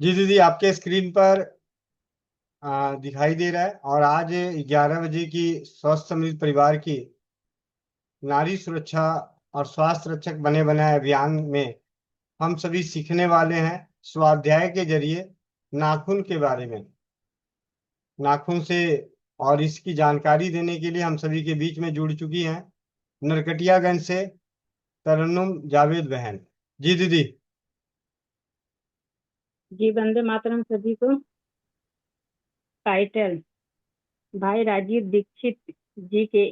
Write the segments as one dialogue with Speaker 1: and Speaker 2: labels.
Speaker 1: जी दीदी, आपके स्क्रीन पर दिखाई दे रहा है। और आज 11 बजे की स्वस्थ समृद्ध परिवार की नारी सुरक्षा और स्वास्थ्य रक्षक बने बनाए अभियान में हम सभी सीखने वाले हैं स्वाध्याय के जरिए नाखून के बारे में। नाखून से और इसकी जानकारी देने के लिए हम सभी के बीच में जुड़ चुकी हैं नरकटियागंज से तरन्नुम जावेद बहन। जी दीदी।
Speaker 2: जी, वंदे मातरम सभी को। टाइटल: भाई राजीव दीक्षित जी के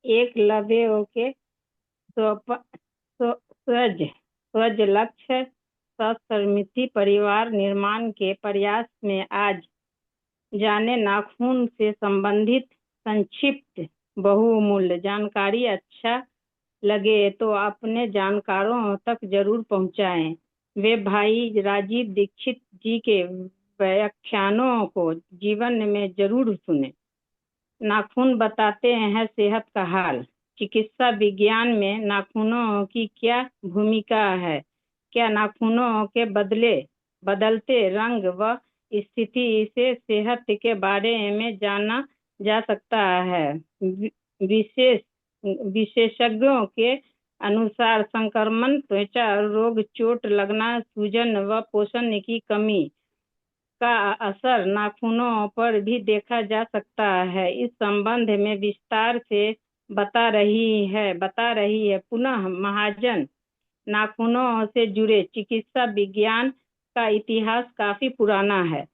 Speaker 2: एक लव्य के स्वज स्वज लक्ष्य समृद्धि परिवार निर्माण के प्रयास में आज जाने नाखून से संबंधित संक्षिप्त बहुमूल्य जानकारी। अच्छा लगे तो अपने जानकारों तक जरूर पहुंचाएं। वे भाई राजीव दीक्षित जी के व्याख्यानों को जीवन में जरूर सुने। नाखून बताते हैं सेहत का हाल। चिकित्सा विज्ञान में नाखूनों की क्या भूमिका है? क्या नाखूनों के बदलते रंग व स्थिति से सेहत के बारे में जाना जा सकता है? विशेष विशेषज्ञों के अनुसार संक्रमण, त्वचा रोग, चोट लगना, सूजन व पोषण की कमी का असर नाखूनों पर भी देखा जा सकता है। इस संबंध में विस्तार से बता रही है पुनः महाजन। नाखूनों से जुड़े चिकित्सा विज्ञान का इतिहास काफी पुराना है।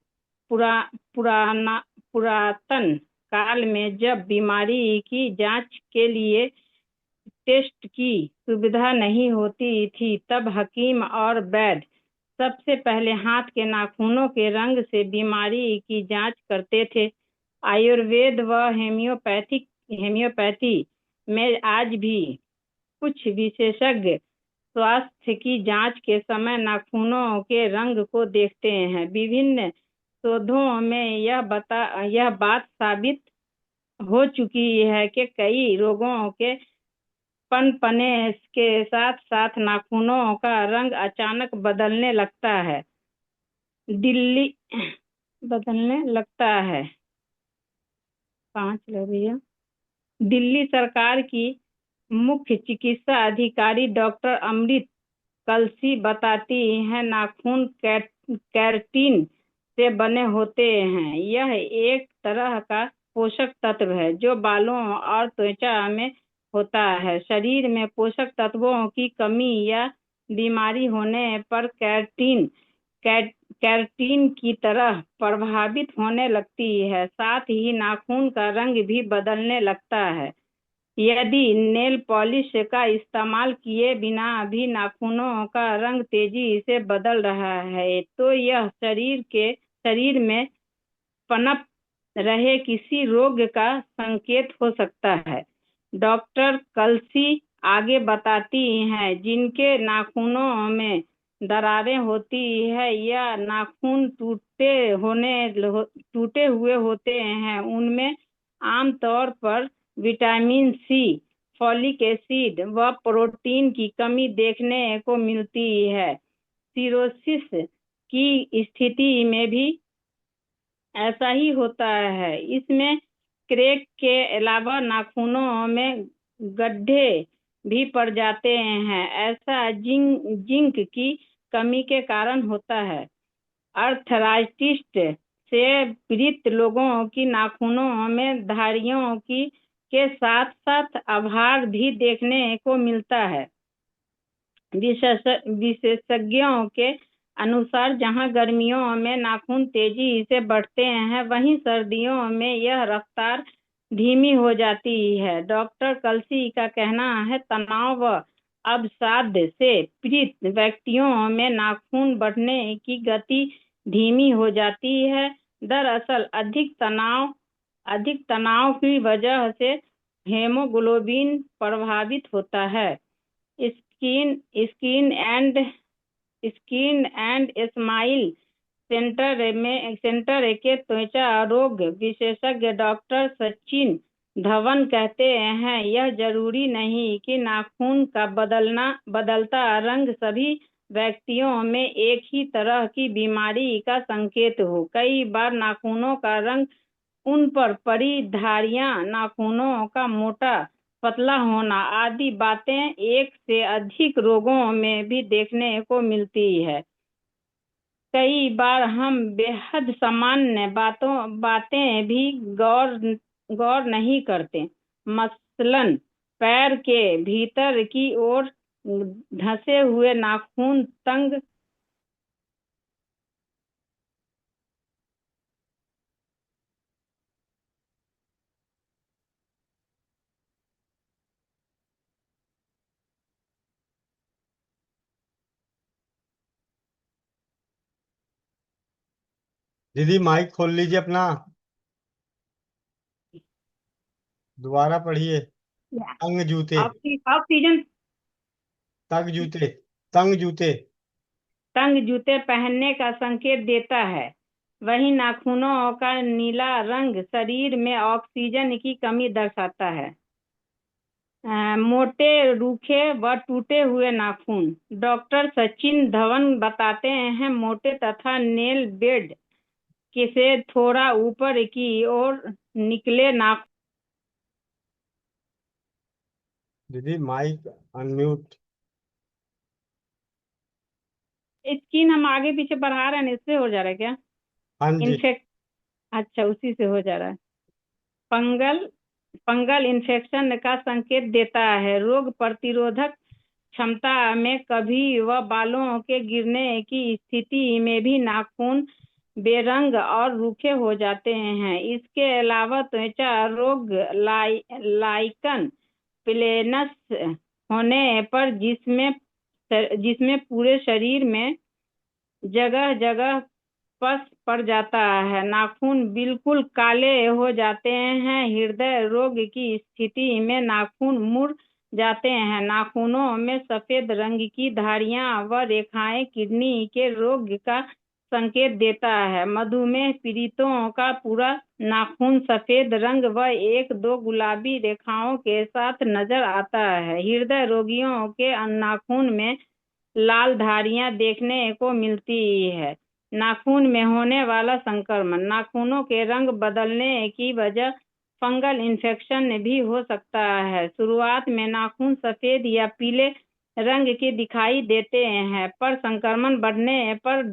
Speaker 2: पुरा पुराना पुरातन काल में जब बीमारी की जांच के लिए टेस्ट की सुविधा नहीं होती थी, तब हकीम और वैद्य सबसे पहले हाथ के नाखूनों के रंग से बीमारी की जांच करते थे। आयुर्वेद व हेम्योपैथी में आज भी कुछ विशेषज्ञ स्वास्थ्य की जांच के समय नाखूनों के रंग को देखते हैं। विभिन्न शोधों में यह बात साबित हो चुकी है कि कई रोगों के पनपने के साथ साथ नाखूनों का रंग अचानक दिल्ली बदलने लगता है। 5 ले भैया। दिल्ली सरकार की मुख्य चिकित्सा अधिकारी डॉक्टर अमृत कलसी बताती हैं, नाखून केराटिन से बने होते हैं। यह एक तरह का पोषक तत्व है जो बालों और त्वचा में होता है। शरीर में पोषक तत्वों की कमी या बीमारी होने पर केराटिन की तरह प्रभावित होने लगती है। साथ ही नाखून का रंग भी बदलने लगता है। यदि नेल पॉलिश का इस्तेमाल किए बिना भी नाखूनों का रंग तेजी से बदल रहा है, तो यह शरीर में पनप रहे किसी रोग का संकेत हो सकता है। डॉक्टर कलसी आगे बताती हैं, जिनके नाखूनों में दरारें होती है या नाखून टूटे हुए होते हैं, उनमें आमतौर पर विटामिन सी, फॉलिक एसिड व प्रोटीन की कमी देखने को मिलती है। सिरोसिस की स्थिति में भी ऐसा ही होता है। इसमें क्रैक के अलावा नाखूनों में गड्ढे भी पड़ जाते हैं। ऐसा जिंक की कमी के कारण होता है। अर्थराइटिस से पीड़ित लोगों की नाखूनों में धारियों की के साथ साथ आभार भी देखने को मिलता है। विशेषज्ञों के अनुसार जहां गर्मियों में नाखून तेजी से बढ़ते हैं, वहीं सर्दियों में यह रफ्तार धीमी हो जाती है। डॉक्टर कलसी का कहना है, तनाव व अवसाद से पीड़ित व्यक्तियों में नाखून बढ़ने की गति धीमी हो जाती है। दरअसल अधिक तनाव की वजह से हेमोग्लोबिन प्रभावित होता है। Skin skin and smile centre के त्वचा रोग विशेषज्ञ डॉक्टर सचिन धवन कहते हैं, यह जरूरी नहीं कि नाखून का बदलता रंग सभी व्यक्तियों में एक ही तरह की बीमारी का संकेत हो। कई बार नाखूनों का रंग, उन पर पड़ी धारियां, नाखूनों का मोटा पतला होना आदि बातें एक से अधिक रोगों में भी देखने को मिलती है। कई बार हम बेहद सामान्य बातें भी गौर नहीं करते। मसलन पैर के भीतर की ओर धंसे हुए नाखून, तंग
Speaker 1: दीदी माइक खोल लीजिए अपना। दोबारा पढ़िए। तंग जूते।
Speaker 2: ऑक्सीजन
Speaker 1: तंग जूते। तंग जूते।
Speaker 2: तंग जूते पहनने का संकेत देता है। वहीं नाखूनों का नीला रंग शरीर में ऑक्सीजन की कमी दर्शाता है। मोटे, रूखे व टूटे हुए नाखून। डॉक्टर सचिन धवन बताते हैं, मोटे तथा नेल बेड के से थोड़ा ऊपर की ओर निकले नाखून।
Speaker 1: दीदी माइक अनम्यूट।
Speaker 2: स्किन हम आगे पीछे बढ़ा रहे हैं, इससे हो जा रहा है क्या?
Speaker 1: हाँ जी।
Speaker 2: इन्फेक्ट अच्छा, उसी से हो जा रहा है। फंगल फंगल इन्फेक्शन का संकेत देता है। रोग प्रतिरोधक क्षमता में कभी व बालों के गिरने की स्थिति में भी नाखून बेरंग और रूखे हो जाते हैं। इसके अलावा त्वचा रोग, लाइकन प्लेनस होने पर, जिसमें पूरे शरीर में जगह जगह पस पड़ जाता है, नाखून बिल्कुल काले हो जाते हैं। हृदय रोग की स्थिति में नाखून मुड़ जाते हैं। नाखूनों में सफेद रंग की धारियां व रेखाएं किडनी के रोग का संकेत देता है। मधुमेह पीड़ितों का पूरा नाखून सफेद रंग व एक दो गुलाबी रेखाओं के साथ नजर आता है। हृदय रोगियों के नाखून में लाल धारियां देखने को मिलती है। नाखून में होने वाला संक्रमण। नाखूनों के रंग बदलने की वजह फंगल इन्फेक्शन भी हो सकता है। शुरुआत में नाखून सफेद या पीले रंग के दिखाई देते हैं, पर संक्रमण बढ़ने पर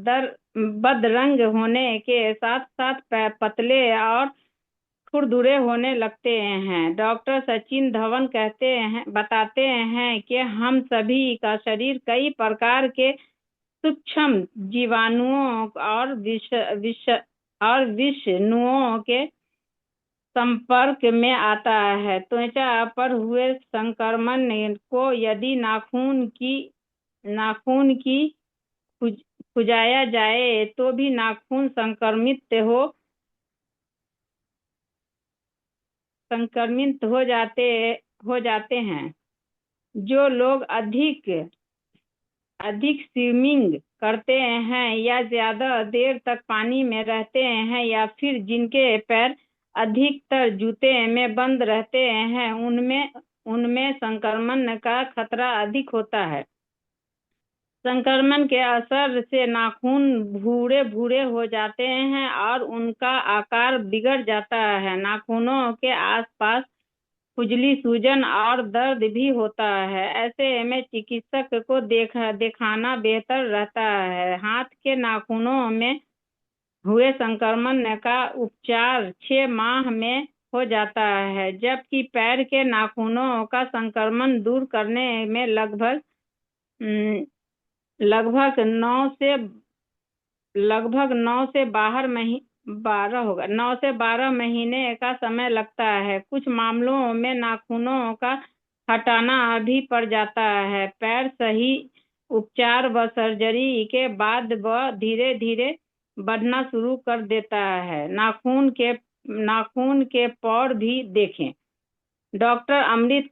Speaker 2: बदरंग होने के साथ साथ पतले और खुरदुरे होने लगते हैं। डॉक्टर सचिन धवन बताते हैं कि हम सभी का शरीर कई प्रकार के सूक्ष्म जीवाणुओं और विषाणुओं के संपर्क में आता है। त्वचा पर हुए संक्रमण को यदि नाखून की खुजाया जाए तो भी नाखून संक्रमित हो जाते हैं। जो लोग अधिक स्विमिंग करते हैं या ज्यादा देर तक पानी में रहते हैं, या फिर जिनके पैर अधिकतर जूते में बंद रहते हैं, उनमें संक्रमण का खतरा अधिक होता है। संक्रमण के असर से नाखून भूरे भूरे हो जाते हैं और उनका आकार बिगड़ जाता है। नाखूनों के आसपास खुजली, सूजन और दर्द भी होता है। ऐसे में चिकित्सक को दिखाना बेहतर रहता है। हाथ के नाखूनों में हुए संक्रमण का उपचार 6 माह में हो जाता है, जबकि पैर के नाखूनों का संक्रमण दूर करने में लगभग 9 से 12 महीने का समय लगता है। कुछ मामलों में नाखूनों का हटाना भी पड़ जाता है। पैर सही उपचार व सर्जरी के बाद वह धीरे धीरे बढ़ना शुरू कर देता है। नाखून के पौर भी देखें। डॉक्टर अमृत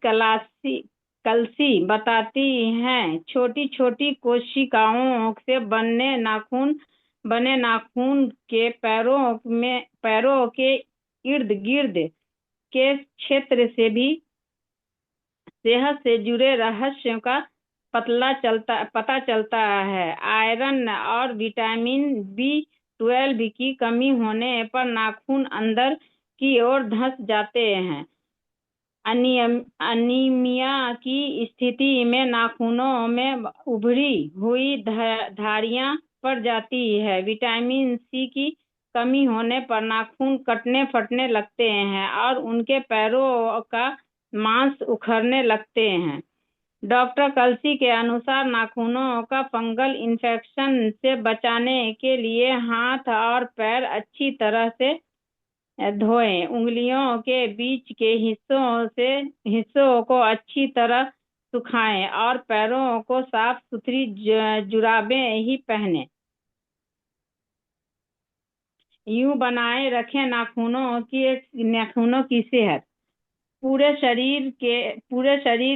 Speaker 2: कलसी बताती हैं, छोटी छोटी कोशिकाओं से बने नाखून के पैरों के इर्द गिर्द के क्षेत्र से भी सेहत से जुड़े रहस्यों का पता चलता है। आयरन और विटामिन B12 की कमी होने पर नाखून अंदर की ओर धंस जाते हैं। अनीमिया की स्थिति में नाखूनों में उभरी हुई धारियां पड़ जाती है। विटामिन C की कमी होने पर नाखून कटने फटने लगते हैं और उनके पैरों का मांस उखड़ने लगते हैं। डॉक्टर कल्सी के अनुसार नाखूनों का फंगल इन्फेक्शन से बचाने के लिए हाथ और पैर अच्छी तरह से धोएं। उंगलियों के बीच के हिस्सों को अच्छी तरह सुखाएं और पैरों को साफ सुथरी जुराबें ही पहनें। यूं बनाए रखें नाखूनों की सेहत। पूरे शरीर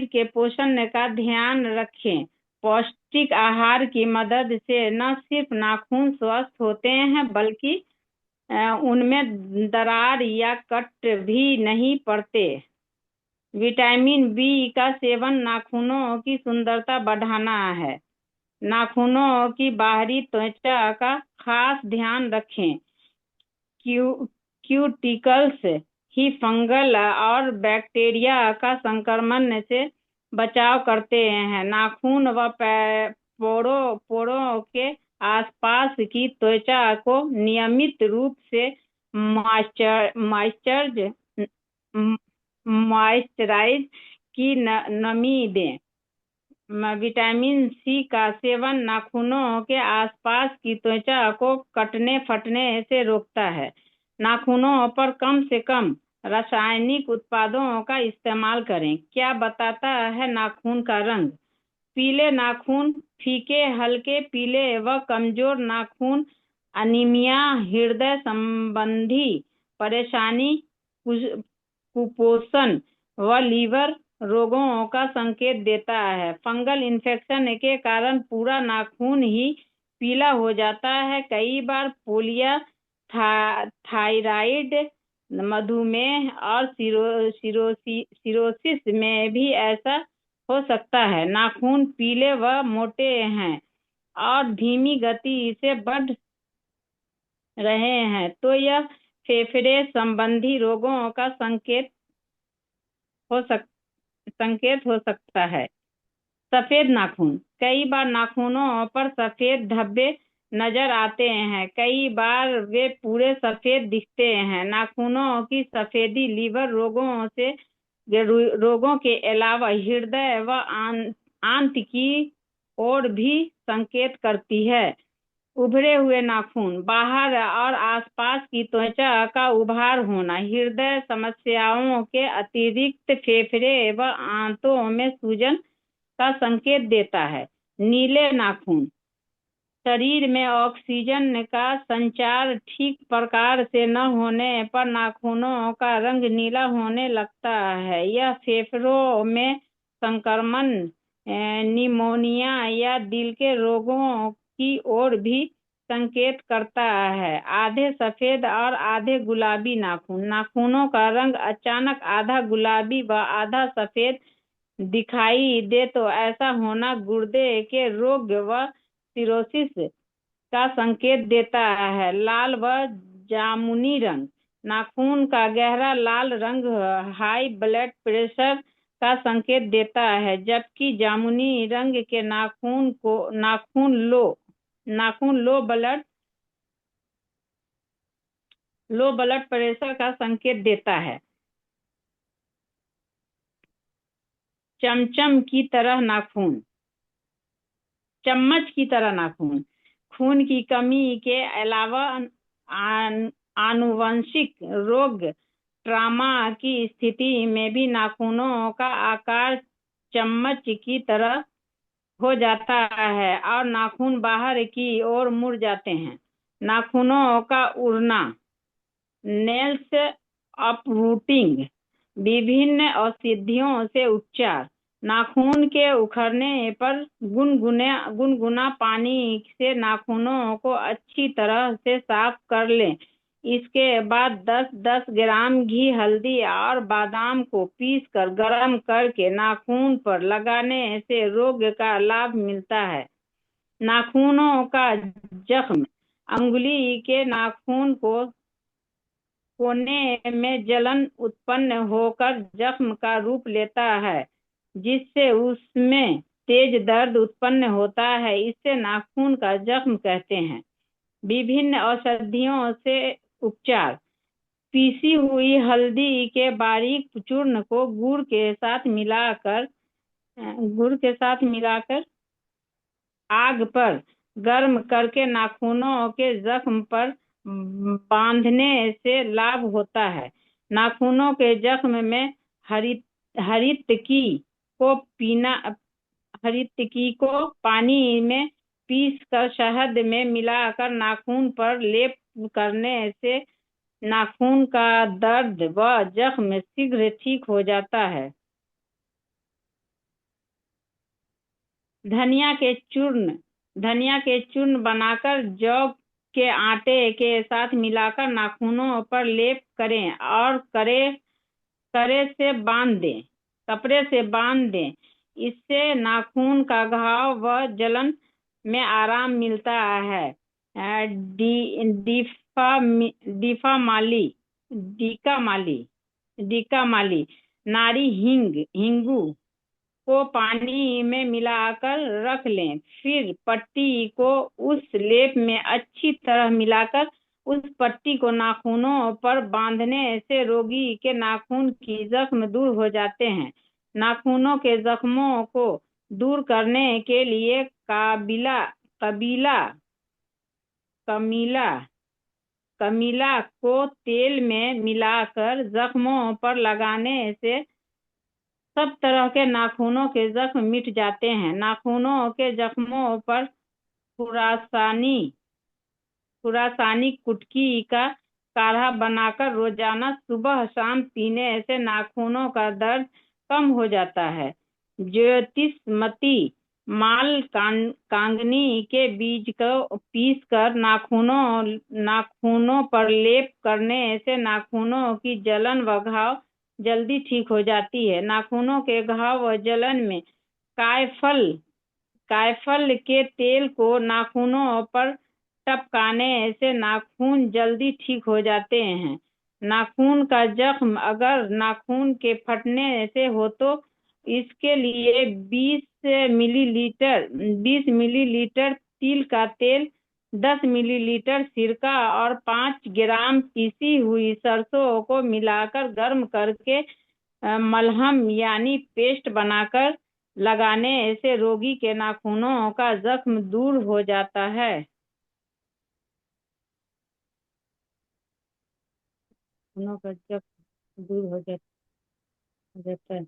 Speaker 2: के पोषण का ध्यान रखें। पौष्टिक आहार की मदद से न सिर्फ नाखून स्वस्थ होते हैं बल्कि उनमें दरार या कट भी नहीं पड़ते। विटामिन B का सेवन नाखूनों की सुंदरता बढ़ाना है। नाखूनों की बाहरी त्वचा का खास ध्यान रखें। क्यूटिकल्स ही फंगल और बैक्टीरिया का संक्रमण से बचाव करते हैं। नाखून व पोरों के आसपास की त्वचा को नियमित रूप से मॉइस्चराइज की नमी दें। विटामिन C का सेवन नाखूनों के आसपास की त्वचा को कटने फटने से रोकता है। नाखूनों पर कम से कम रासायनिक उत्पादों का इस्तेमाल करें। क्या बताता है नाखून का रंग? पीले नाखून, फीके हल्के पीले व कमजोर नाखून अनीमिया, हृदय संबंधी परेशानी, कुपोषण व लीवर रोगों का संकेत देता है। फंगल इन्फेक्शन के कारण पूरा नाखून ही पीला हो जाता है। कई बार पोलिया, थायराइड, मधुमेह और सिरोसिस में भी ऐसा हो सकता है। नाखून पीले व मोटे हैं और धीमी गति से बढ़ रहे हैं तो यह फेफड़े संबंधी रोगों का संकेत हो सकता है। सफेद नाखून। कई बार नाखूनों पर सफेद धब्बे नजर आते हैं। कई बार वे पूरे सफेद दिखते हैं। नाखूनों की सफेदी लीवर रोगों के अलावा हृदय व आंत की ओर भी संकेत करती है। उभरे हुए नाखून। बाहर और आसपास की त्वचा का उभार होना हृदय समस्याओं के अतिरिक्त फेफड़े व आंतों में सूजन का संकेत देता है। नीले नाखून। शरीर में ऑक्सीजन का संचार ठीक प्रकार से न होने पर नाखूनों का रंग नीला होने लगता है। यह फेफड़ों में संक्रमण, निमोनिया या दिल के रोगों की ओर भी संकेत करता है। आधे सफेद और आधे गुलाबी नाखून। नाखूनों का रंग अचानक आधा गुलाबी व आधा सफेद दिखाई दे तो ऐसा होना गुर्दे के रोग व सिरोसिस का संकेत देता है। लाल व जामुनी रंग। नाखून का गहरा लाल रंग हाई ब्लड प्रेशर का संकेत देता है, जबकि जामुनी रंग के नाखून लो ब्लड प्रेशर का संकेत देता है। चमच की तरह नाखून। खून की कमी के अलावा आनुवंशिक रोग, ट्रॉमा की स्थिति में भी नाखूनों का आकार चम्मच की तरह हो जाता है और नाखून बाहर की ओर मुड़ जाते हैं। नाखूनों का उड़ना, नेल्स अपरूटिंग। विभिन्न औषधियों से उपचार। नाखून के उखड़ने पर गुनगुना पानी से नाखूनों को अच्छी तरह से साफ कर लें। इसके बाद 10-10 ग्राम घी, हल्दी और बादाम को पीसकर गर्म करके नाखून पर लगाने से रोग का लाभ मिलता है। नाखूनों का जख्म, अंगुली के नाखून को कोने में जलन उत्पन्न होकर जख्म का रूप लेता है, जिससे उसमें तेज दर्द उत्पन्न होता है। इसे नाखून का जख्म कहते हैं। विभिन्न औषधियों से उपचार। पीसी हुई हल्दी के बारीक चूर्ण को गुड़ के साथ मिलाकर आग पर गर्म करके नाखूनों के जख्म पर बांधने से लाभ होता है। नाखूनों के जख्म में हरितकी को पीना हरितकी को पानी में पीसकर शहद में मिलाकर नाखून पर लेप करने से नाखून का दर्द व जख्म शीघ्र ठीक हो जाता है। धनिया के चूर्ण बनाकर जौ के आटे के साथ मिलाकर नाखूनों पर लेप करें और कपड़े से बांध दें। इससे नाखून का घाव व जलन में आराम मिलता है। डीका माली नारी हिंगू को पानी में मिलाकर रख लें। फिर पट्टी को उस लेप में अच्छी तरह मिलाकर उस पट्टी को नाखूनों पर बांधने से रोगी के नाखून की जख्म दूर हो जाते हैं। नाखूनों के जख्मों को दूर करने के लिए कमीला को तेल में मिलाकर जख्मों पर लगाने से सब तरह के नाखूनों के जख्म मिट जाते हैं। नाखूनों के जख्मों पर खुरासानी कुटकी का काढ़ा बनाकर रोजाना सुबह शाम पीने से नाखूनों का दर्द कम हो जाता है। ज्योतिषमती माल कांगनी के बीज को पीसकर नाखूनों पर लेप करने से नाखूनों की जलन व घाव जल्दी ठीक हो जाती है। नाखूनों के घाव व जलन में कायफल के तेल को नाखूनों पर टपकाने से नाखून जल्दी ठीक हो जाते हैं। नाखून का जख्म अगर नाखून के फटने से हो तो इसके लिए 20 मिलीलीटर तिल का तेल, 10 मिलीलीटर सिरका और 5 ग्राम पीसी हुई सरसों को मिलाकर गर्म करके मलहम यानी पेस्ट बनाकर लगाने से रोगी के नाखूनों का जख्म दूर हो जाता है। नाखूनों का जख्म दूर हो जाता है।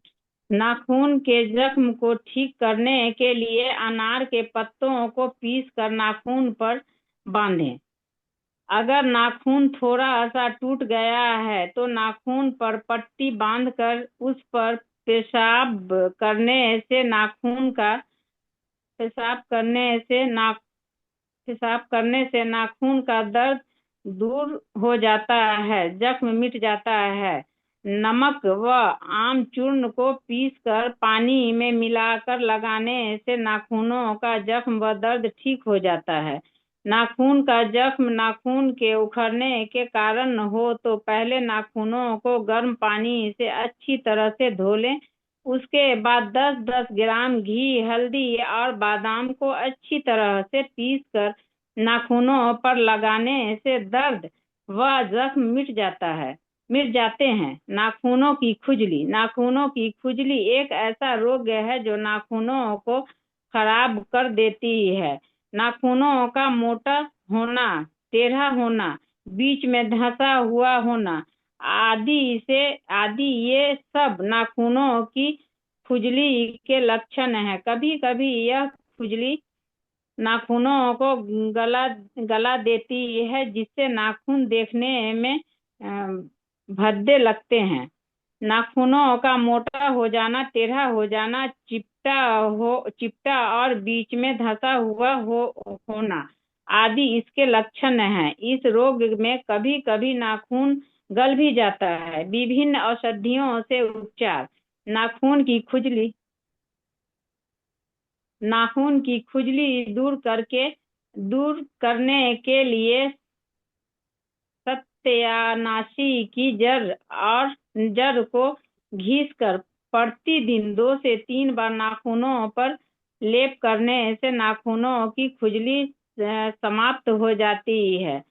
Speaker 2: नाखून के जख्म को ठीक करने के लिए अनार के पत्तों को पीसकर नाखून पर बांधें। अगर नाखून थोड़ा सा टूट गया है तो नाखून पर पट्टी बांधकर उस पर पेशाब करने से नाखून का दर्द दूर हो जाता है, जख्म मिट जाता है। नमक व आम चूर्ण को पीसकर पानी में मिलाकर लगाने से नाखूनों का जख्म व दर्द ठीक हो जाता है। नाखून का जख्म नाखून के उखड़ने के कारण हो तो पहले नाखूनों को गर्म पानी से अच्छी तरह से धो लें। उसके बाद 10-10 ग्राम घी, हल्दी और बादाम को अच्छी तरह से पीसकर नाखूनों पर लगाने से दर्द व जख्म मिट जाते हैं। नाखूनों की खुजली एक ऐसा रोग है जो नाखूनों को खराब कर देती है। नाखूनों का मोटा होना, टेढ़ा होना, बीच में धंसा हुआ होना आदि ये सब नाखूनों की खुजली के लक्षण है। कभी कभी यह खुजली नाखूनों को गला देती है, जिससे नाखून देखने में भद्दे लगते हैं। नाखूनों का मोटा हो जाना, टेढ़ा हो जाना, चिपटा और बीच में धंसा हुआ होना आदि इसके लक्षण हैं। इस रोग में कभी कभी नाखून गल भी जाता है। विभिन्न औषधियों से उपचार। नाखून की खुजली दूर करने के लिए सत्यानाशी की जड़ को घिसकर प्रतिदिन 2 से 3 बार नाखूनों पर लेप करने से नाखूनों की खुजली समाप्त हो जाती है।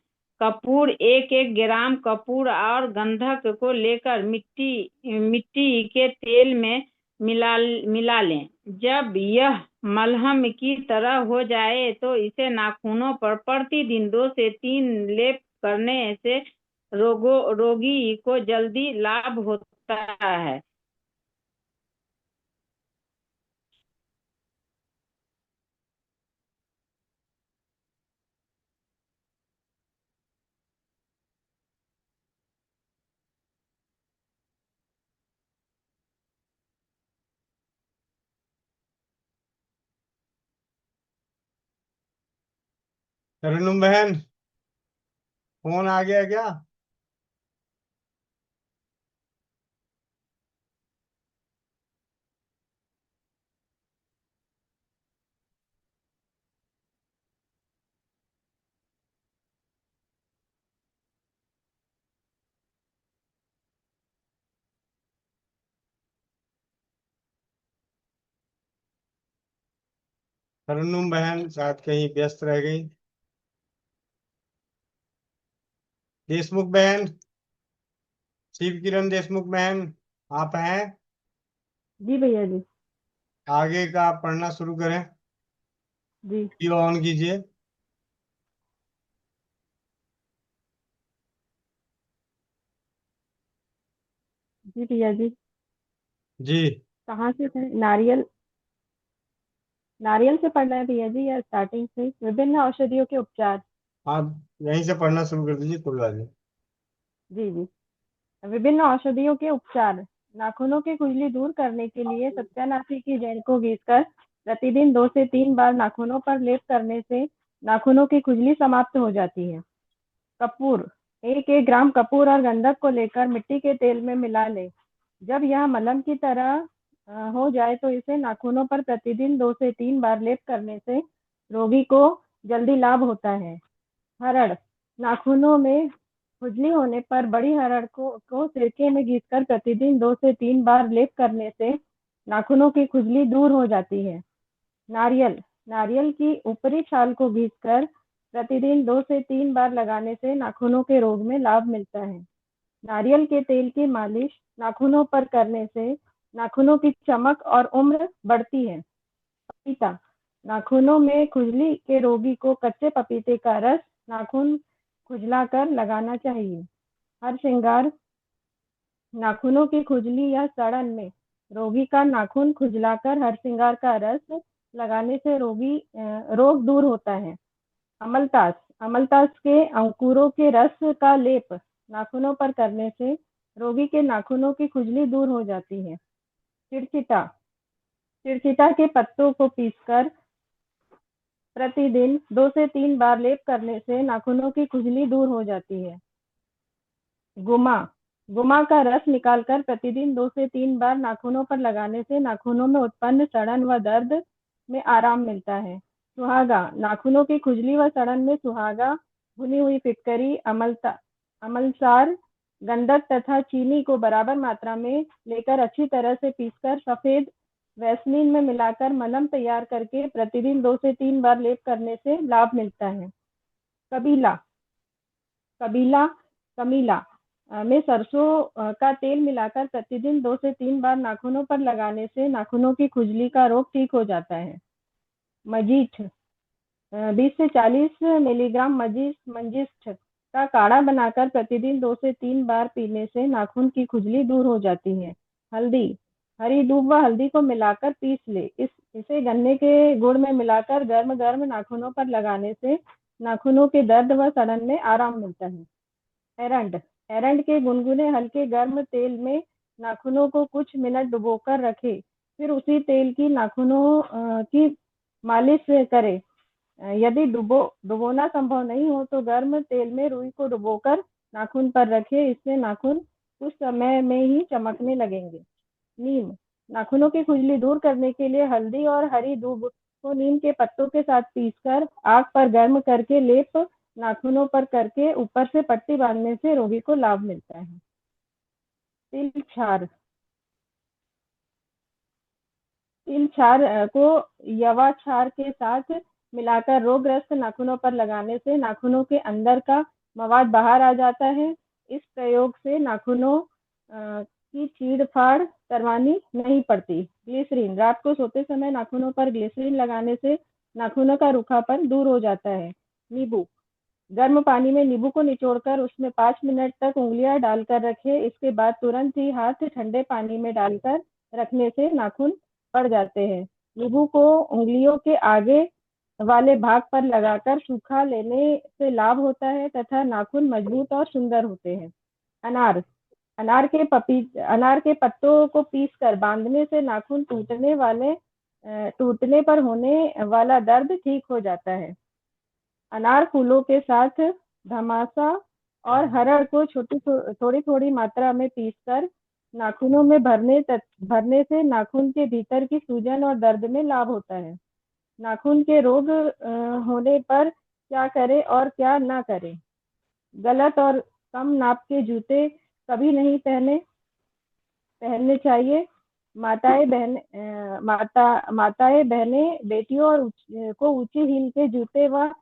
Speaker 2: कपूर 1-1 ग्राम कपूर और गंधक को लेकर मिट्टी के तेल में मिला लें। जब यह मलहम की तरह हो जाए तो इसे नाखूनों पर प्रतिदिन 2 से 3 लेप करने से रोगी को जल्दी लाभ होता है।
Speaker 1: तरन्नुम बहन, फोन आ गया क्या? तरन्नुम बहन शायद कहीं व्यस्त रह गई। देशमुख बहन, शिव किरण देशमुख बहन, आप हैं?
Speaker 3: जी भैया जी।
Speaker 1: आगे का आप पढ़ना शुरू करें।
Speaker 3: जी
Speaker 1: वीडियो ऑन कीजिए।
Speaker 3: जी भैया जी।
Speaker 1: जी,
Speaker 3: कहाँ से थे? नारियल नारियल से पढ़ना है भैया जी, या स्टार्टिंग से? विभिन्न औषधियों के उपचार।
Speaker 1: आप यहीं से पढ़ना शुरू कर दीजिए, कोई बात नहीं।
Speaker 3: जी जी। विभिन्न औषधियों के उपचार। नाखूनों की खुजली दूर करने के लिए सत्यानाशी की जड़ को घिसकर प्रतिदिन 2 से 3 बार नाखूनों पर लेप करने से नाखूनों की खुजली समाप्त हो जाती है। कपूर 1-1 ग्राम कपूर और गंधक को लेकर मिट्टी के तेल में मिला लें। जब यह मलहम की तरह हो जाए तो इसे नाखूनों पर प्रतिदिन 2 से 3 बार लेप करने से रोगी को जल्दी लाभ होता है। हरड़ नाखूनों में खुजली होने पर बड़ी हरड़ को सिरके में घिसकर प्रतिदिन 2 से 3 बार लेप करने से नाखूनों की खुजली दूर हो जाती है। नारियल नारियल की ऊपरी छाल को घिसकर प्रतिदिन 2 से 3 बार लगाने से नाखूनों के रोग में लाभ मिलता है। नारियल के तेल की मालिश नाखूनों पर करने से नाखूनों की चमक और उम्र बढ़ती है। पपीता नाखूनों में खुजली के रोगी को कच्चे पपीते का रस नाखून खुजलाकर लगाना चाहिए। हर श्रृंगार नाखूनों की खुजली या सड़न में रोगी का नाखून खुजलाकर हर श्रृंगार का रस लगाने से रोग दूर होता है। अमलतास अमलतास के अंकुरों के रस का लेप नाखूनों पर करने से रोगी के नाखूनों की खुजली दूर हो जाती है। चिड़चिटा चिड़चिटा के पत्तों को पीसकर प्रतिदिन 2 से 3 बार लेप करने से नाखूनों की खुजली दूर हो जाती है। गुमा गुमा का रस निकालकर प्रतिदिन 2 से 3 बार नाखूनों पर लगाने से नाखूनों में उत्पन्न सड़न व दर्द में आराम मिलता है। सुहागा नाखूनों की खुजली व सड़न में सुहागा, भुनी हुई फिटकरी, अमलसार, गंधक तथा चीनी को बराबर मात्रा में लेकर अच्छी तरह से पीसकर सफेद वैसलीन में मिलाकर मलहम तैयार करके प्रतिदिन 2 से 3 बार लेप करने से लाभ मिलता है। कबीला कबीला कमीला में सरसों का तेल मिलाकर प्रतिदिन 2 से 3 बार नाखूनों पर लगाने से नाखूनों की खुजली का रोग ठीक हो जाता है। मजीठ 20 से 40 मिलीग्राम मंजिष्ठ का काढ़ा बनाकर प्रतिदिन 2 से 3 बार पीने से नाखून की खुजली दूर हो जाती है। हल्दी हरी दूब व हल्दी को मिलाकर पीस ले। इसे गन्ने के गुड़ में मिलाकर गर्म गर्म नाखूनों पर लगाने से नाखूनों के दर्द व सड़न में आराम मिलता है। एरंड एरंड के गुनगुने हल्के गर्म तेल में नाखूनों को कुछ मिनट डुबोकर रखें। फिर उसी तेल की नाखूनों की मालिश करें। यदि डुबोना संभव नहीं हो तो गर्म तेल में रुई को डुबोकर नाखून पर रखें, इससे नाखून कुछ समय में ही चमकने लगेंगे। नीम, नाखूनों की खुजली दूर करने के लिए हल्दी और हरी दूब को नीम के पत्तों के साथ पीसकर आग पर गर्म करके लेप नाखूनों पर करके ऊपर से पट्टी बांधने से रोगी को लाभ मिलता है। तिल छार, तिल छार को यवा छार के साथ मिलाकर रोगग्रस्त नाखूनों पर लगाने से नाखूनों के अंदर का मवाद बाहर आ जाता है। इस प्रयोग से नाखूनों की चीड़ फाड़ करवानी नहीं पड़ती। ग्लिसरीन, रात को सोते समय नाखूनों पर ग्लिसरीन लगाने से नाखूनों का रूखापन दूर हो जाता है। नींबू, गर्म पानी में नींबू को निचोड़कर उसमें 5 मिनट तक उंगलियां डालकर रखें, इसके बाद तुरंत ही हाथ ठंडे पानी में डालकर रखने से नाखून पड़ जाते हैं। नींबू को उंगलियों के आगे वाले भाग पर लगाकर सूखा लेने से लाभ होता है तथा नाखून मजबूत और सुंदर होते हैं। अनार, अनार के पत्तों को पीसकर बांधने से नाखून टूटने पर होने वाला दर्द ठीक हो जाता है। अनार फूलों के साथ धमासा और हरड़ को थोड़ी थोड़ी मात्रा में पीसकर नाखूनों में भरने से नाखून के भीतर की सूजन और दर्द में लाभ होता है। नाखून के रोग होने पर क्या करें और क्या ना करें। गलत और कम नाप के जूते कभी नहीं पहनने चाहिए। माताएं बहनें बेटियों को ऊंची हील के जूते व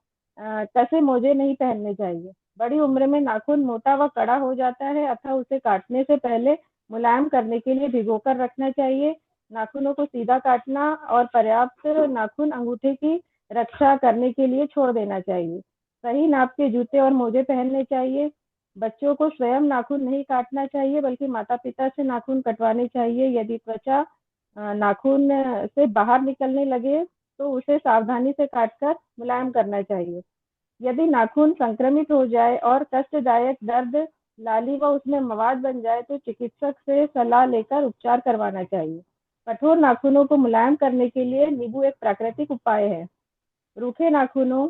Speaker 3: कसे मोजे नहीं पहनने चाहिए। बड़ी उम्र में नाखून मोटा व कड़ा हो जाता है अतः उसे काटने से पहले मुलायम करने के लिए भिगोकर रखना चाहिए। नाखूनों को सीधा काटना और पर्याप्त नाखून अंगूठे की रक्षा करने के लिए छोड़ देना चाहिए। सही नाप के जूते और मोजे पहनने चाहिए। बच्चों को स्वयं नाखून नहीं काटना चाहिए बल्कि माता पिता से नाखून कटवाने चाहिए। यदि त्वचा नाखून से बाहर निकलने लगे तो उसे सावधानी से काटकर मुलायम करना चाहिए। यदि नाखून संक्रमित हो जाए और कष्टदायक दर्द लाली व उसमें मवाद बन जाए तो चिकित्सक से सलाह लेकर उपचार करवाना चाहिए। कठोर नाखूनों को मुलायम करने के लिए नींबू एक प्राकृतिक उपाय है। रूखे नाखूनों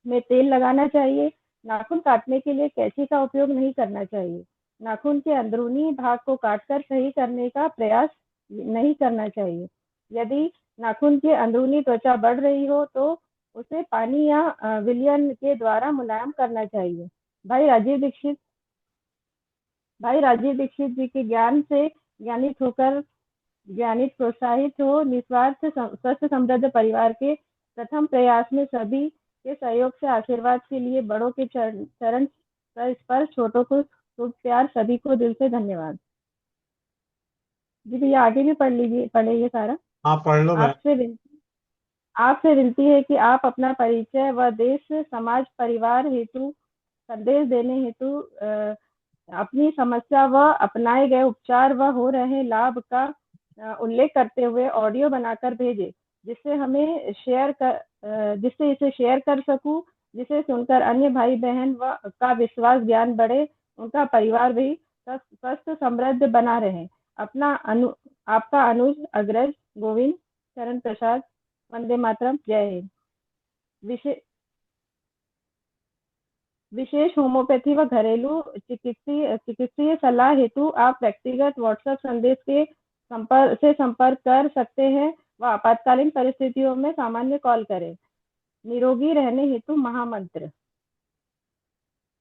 Speaker 3: में तेल लगाना चाहिए। नाखून काटने के लिए कैंची का उपयोग नहीं करना चाहिए। नाखून के अंदरूनी भाग को काटकर सही करने का प्रयास नहीं करना चाहिए। यदि नाखून की अंदरूनी त्वचा बढ़ रही हो तो उसे पानी या विलयन के द्वारा मुलायम करना चाहिए। भाई राजीव दीक्षित जी के ज्ञान से ज्ञानित प्रोत्साहित हो निस्वार्थ स्वस्थ समृद्ध परिवार के प्रथम प्रयास में सभी के सहयोग से आशीर्वाद के लिए बड़ों के चरण स्पर्श, छोटों को शुभ प्यार, सभी को दिल से धन्यवाद। जी भैया आगे भी पढ़िए सारा।
Speaker 1: हाँ, पढ़ लो मैं।
Speaker 3: आपसे विनती है कि आप अपना परिचय व देश समाज परिवार हेतु संदेश देने हेतु अपनी समस्या व अपनाए गए उपचार व हो रहे लाभ का उल्लेख करते हुए ऑडियो बनाकर भेजें जिससे इसे शेयर कर सकूं, जिसे सुनकर अन्य भाई बहन व का विश्वास ज्ञान बढ़े, उनका परिवार भी स्वस्थ समृद्ध बना रहे। आपका अनुज अग्रज गोविंद चरण प्रसाद। वंदे मातरम। जय हिंद। विशेष होम्योपैथी व घरेलू चिकित्सीय सलाह हेतु आप व्यक्तिगत व्हाट्सएप संदेश के संपर्क कर सकते हैं व आपातकालीन परिस्थितियों में सामान्य कॉल करें। निरोगी रहने हेतु महामंत्र।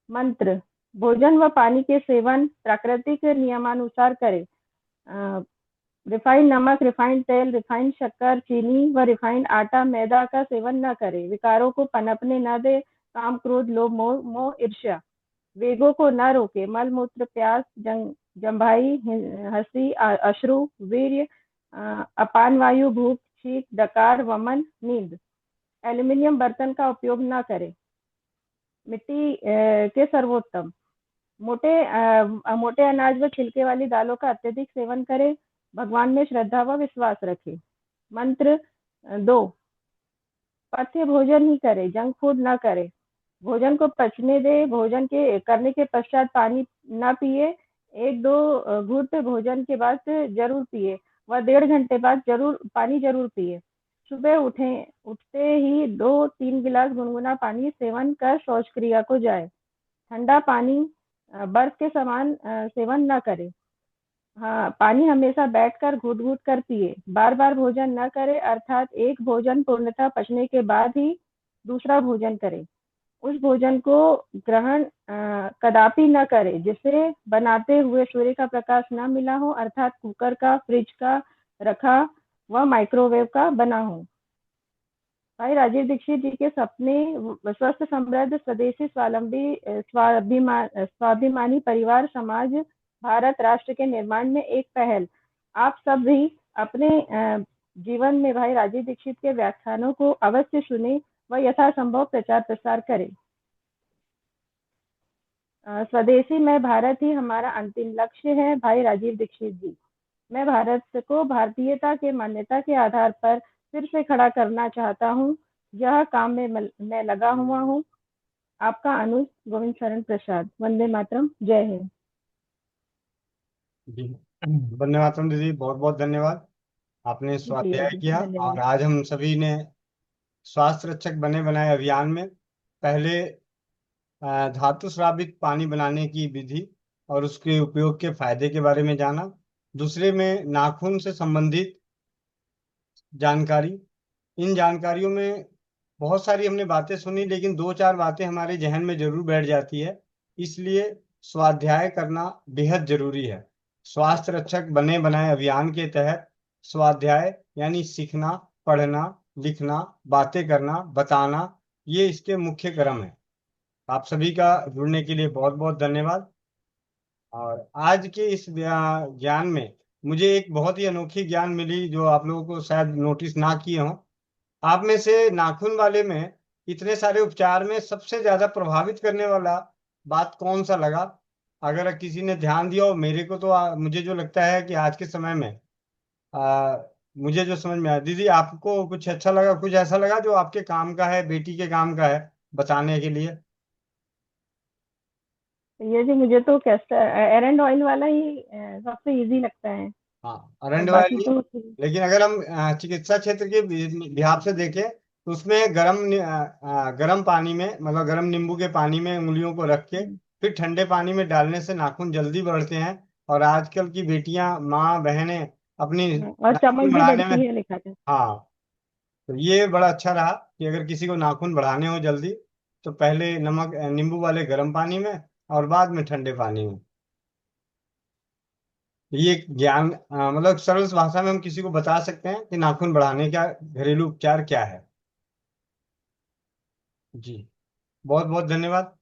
Speaker 3: मंत्र: भोजन व पानी के सेवन प्राकृतिक नियमानुसार करें। रिफाइंड नमक, रिफाइंड तेल, रिफाइंड शक्कर, चीनी व रिफाइंड आटा, मैदा का सेवन न करें। विकारों को पनपने न दे। काम, क्रोध, लोभ, मोह, ईर्ष्या, वेगों को न रोके। मल मूत्र, प्यास, जम्भाई, हंसी, अश्रु, वीर्य, अपान वायु, भूख, छींक, डकार, वमन, नींद। एल्यूमिनियम बर्तन का उपयोग न करें। मिट्टी के सर्वोत्तम। मोटे अनाज व छिलके वाली दालों का अत्यधिक सेवन करें। भगवान में श्रद्धा व विश्वास रखें। मंत्र 2: पथ्य भोजन ही करें, जंक फूड न करें। भोजन को पचने दे। भोजन के करने के पश्चात पानी न पिए। 1-2 घूंट भोजन के बाद जरूर पिए व 1.5 घंटे बाद पानी जरूर पिए। सुबह उठते ही 2-3 गिलास गुनगुना पानी सेवन कर शौच क्रिया को जाए। ठंडा पानी बर्फ के समान सेवन न करें। हाँ, पानी हमेशा बैठकर घूट घूट कर पिए। बार बार भोजन न करे, अर्थात एक भोजन पूर्णतः पचने के बाद ही दूसरा भोजन करे। उस भोजन को ग्रहण कदापि न करे जिसे बनाते हुए सूर्य का प्रकाश न मिला हो, अर्थात कुकर का, फ्रिज का रखा व माइक्रोवेव का बना हो। भाई राजीव दीक्षित जी के सपने स्वस्थ, समृद्ध, स्वदेशी, स्वावलंबी, स्वाभिमानी परिवार, समाज, भारत राष्ट्र के निर्माण में एक पहल। आप सब भी अपने जीवन में भाई राजीव दीक्षित के व्याख्यानों को अवश्य सुने व यथासंभव प्रचार प्रसार करें। स्वदेशी में भारत ही हमारा अंतिम लक्ष्य है। भाई राजीव दीक्षित जी, मैं भारत को भारतीयता के मान्यता के आधार पर फिर से खड़ा करना चाहता हूँ। यह काम में मैं लगा हुआ हूँ। आपका अनुज गोविंद शरण प्रसाद। वंदे मातरम। जय हिंद।
Speaker 1: जी, वंदे मातरम दीदी, बहुत बहुत धन्यवाद। आपने
Speaker 3: जी
Speaker 1: स्वाध्याय
Speaker 3: जी,
Speaker 1: किया और
Speaker 3: धन्यवाद।
Speaker 1: आज हम सभी ने स्वास्थ्य रक्षक बने बनाए अभियान में पहले धातु स्रावित पानी बनाने की विधि और उसके उपयोग के फायदे के बारे में जाना। दूसरे में नाखून से संबंधित जानकारी। इन जानकारियों में बहुत सारी हमने बातें सुनी, लेकिन दो चार बातें हमारे जहन में जरूर बैठ जाती है। इसलिए स्वाध्याय करना बेहद जरूरी है। स्वास्थ्य रक्षक बने बनाए अभियान के तहत स्वाध्याय यानी सीखना, पढ़ना, लिखना, बातें करना, बताना, ये इसके मुख्य क्रम है। आप सभी का जुड़ने के लिए बहुत बहुत धन्यवाद। और आज के इस ज्ञान में मुझे एक बहुत ही अनोखी ज्ञान मिली जो आप लोगों को शायद नोटिस ना किए हों। आप में से नाखून वाले में इतने सारे उपचार में सबसे ज्यादा प्रभावित करने वाला बात कौन सा लगा? अगर किसी ने ध्यान दिया हो, मेरे को तो मुझे जो लगता है कि आज के समय में आ, मुझे जो समझ में आया, दीदी आपको कुछ अच्छा लगा, कुछ ऐसा लगा जो आपके काम का है, बेटी के काम का है बताने के लिए?
Speaker 3: ये जी, मुझे तो कैस्टर एरंड ऑयल वाला ही सबसे इजी लगता है।
Speaker 1: हाँ,
Speaker 3: और
Speaker 1: अरंड
Speaker 3: बाकी
Speaker 1: वाली।
Speaker 3: तो
Speaker 1: लेकिन अगर हम चिकित्सा क्षेत्र के लिहाज से देखें तो उसमें गर्म पानी में, मतलब गर्म नींबू के पानी में उंगलियों को रख के फिर ठंडे पानी में डालने से नाखून जल्दी बढ़ते हैं। और आजकल की बेटियां, माँ, बहनें अपनी
Speaker 3: और चमक
Speaker 1: नाखून
Speaker 3: भी
Speaker 1: बढ़ाने में,
Speaker 3: बढ़ती है, लिखा था।
Speaker 1: हाँ, तो ये बड़ा अच्छा रहा कि अगर किसी को नाखून बढ़ाने हो जल्दी तो पहले नमक नींबू वाले गर्म पानी में और बाद में ठंडे पानी में। ये ज्ञान मतलब सरल भाषा में हम किसी को बता सकते हैं कि नाखून बढ़ाने का घरेलू उपचार क्या है। जी, बहुत बहुत धन्यवाद।